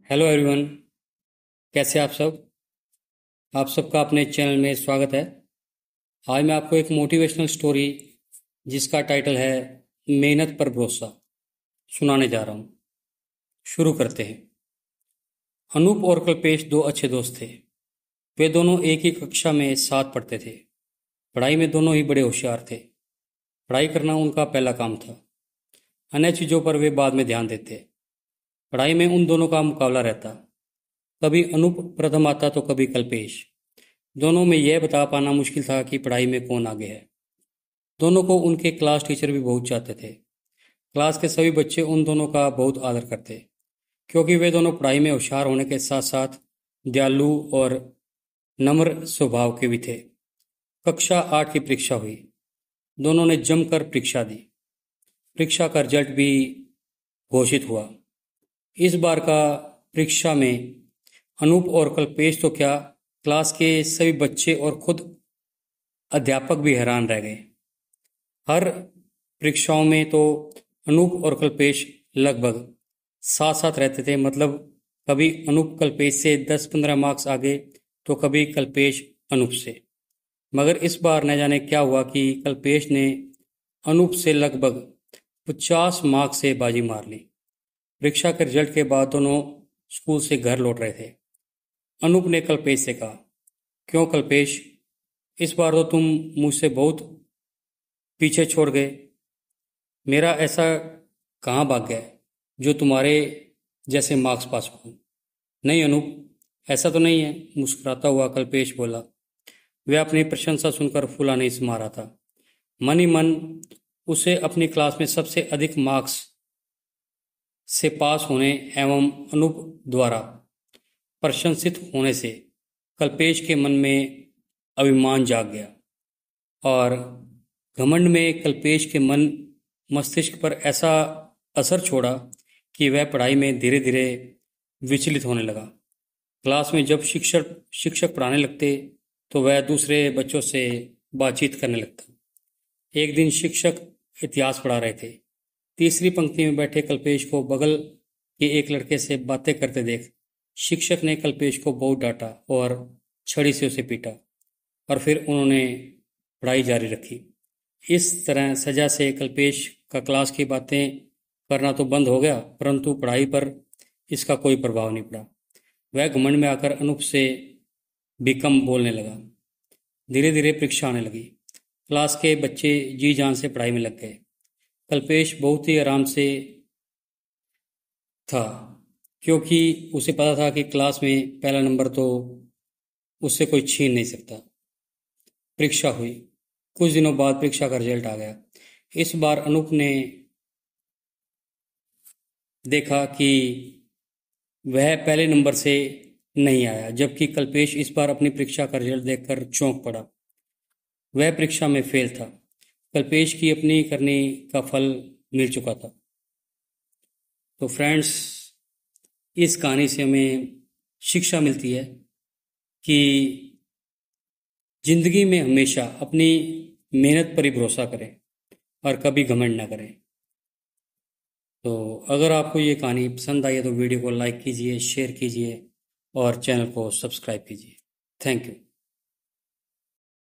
Hello everyone. कैसे आप सब? आप सबका अपने चैनल में स्वागत है। आज मैं आपको एक मोटिवेशनल स्टोरी जिसका टाइटल है मेहनत पर भरोसा सुनाने जा रहा हूँ। शुरू करते हैं। अनूप और कल्पेश दो अच्छे दोस्त थे। वे दोनों एक ही कक्षा में साथ पढ़ते थे। पढ़ाई में दोनों ही बड़े होशियार थे। पढ़ाई करना उनका पहला काम था। अन्य चीज़ों पर वे बाद में ध्यान देते। पढ़ाई में उन दोनों का मुकाबला रहता। कभी अनूप प्रथम आता तो कभी कल्पेश। दोनों में यह बता पाना मुश्किल था कि पढ़ाई में कौन आगे है। दोनों को उनके क्लास टीचर भी बहुत चाहते थे। क्लास के सभी बच्चे उन दोनों का बहुत आदर करते, क्योंकि वे दोनों पढ़ाई में होशियार होने के साथ साथ दयालु और नम्र स्वभाव के भी थे। कक्षा 8 की परीक्षा हुई। दोनों ने जमकर परीक्षा दी। परीक्षा का रिजल्ट भी घोषित हुआ। इस बार का परीक्षा में अनूप और कल्पेश तो क्या, क्लास के सभी बच्चे और खुद अध्यापक भी हैरान रह गए। हर परीक्षाओं में तो अनूप और कल्पेश लगभग साथ साथ रहते थे। मतलब कभी अनूप कल्पेश से 10-15 मार्क्स आगे तो कभी कल्पेश अनूप से। मगर इस बार न जाने क्या हुआ कि कल्पेश ने अनूप से लगभग 50 मार्क्स से बाजी मार ली। परीक्षा के रिजल्ट के बाद दोनों स्कूल से घर लौट रहे थे। अनूप ने कल्पेश से कहा, क्यों कल्पेश, इस बार तो तुम मुझसे बहुत पीछे छोड़ गए। मेरा ऐसा कहाँ भाग्य है जो तुम्हारे जैसे मार्क्स पास हो। नहीं अनूप, ऐसा तो नहीं है, मुस्कुराता हुआ कल्पेश बोला। वह अपनी प्रशंसा सुनकर फूला नहीं समा रहा था। मन ही मन उसे अपनी क्लास में सबसे अधिक मार्क्स से पास होने एवं अनूप द्वारा प्रशंसित होने से कल्पेश के मन में अभिमान जाग गया और घमंड में कल्पेश के मन मस्तिष्क पर ऐसा असर छोड़ा कि वह पढ़ाई में धीरे धीरे विचलित होने लगा। क्लास में जब शिक्षक पढ़ाने लगते तो वह दूसरे बच्चों से बातचीत करने लगता। एक दिन शिक्षक इतिहास पढ़ा रहे थे। तीसरी पंक्ति में बैठे कल्पेश को बगल के एक लड़के से बातें करते देख शिक्षक ने कल्पेश को बहुत डांटा और छड़ी से उसे पीटा और फिर उन्होंने पढ़ाई जारी रखी। इस तरह सजा से कल्पेश का क्लास की बातें करना तो बंद हो गया, परंतु पढ़ाई पर इसका कोई प्रभाव नहीं पड़ा। वह घमंड में आकर अनूप से भी कम बोलने लगा। धीरे धीरे परीक्षा आने लगी। क्लास के बच्चे जी जान से पढ़ाई में लग गए। कल्पेश बहुत ही आराम से था, क्योंकि उसे पता था कि क्लास में पहला नंबर तो उससे कोई छीन नहीं सकता। परीक्षा हुई। कुछ दिनों बाद परीक्षा का रिजल्ट आ गया। इस बार अनूप ने देखा कि वह पहले नंबर से नहीं आया, जबकि कल्पेश इस बार अपनी परीक्षा का रिजल्ट देखकर चौंक पड़ा। वह परीक्षा में फेल था। कल्पेश की अपनी करनी का फल मिल चुका था। तो फ्रेंड्स, इस कहानी से हमें शिक्षा मिलती है कि जिंदगी में हमेशा अपनी मेहनत पर ही भरोसा करें और कभी घमंड ना करें। तो अगर आपको ये कहानी पसंद आई है तो वीडियो को लाइक कीजिए, शेयर कीजिए और चैनल को सब्सक्राइब कीजिए। Thank you.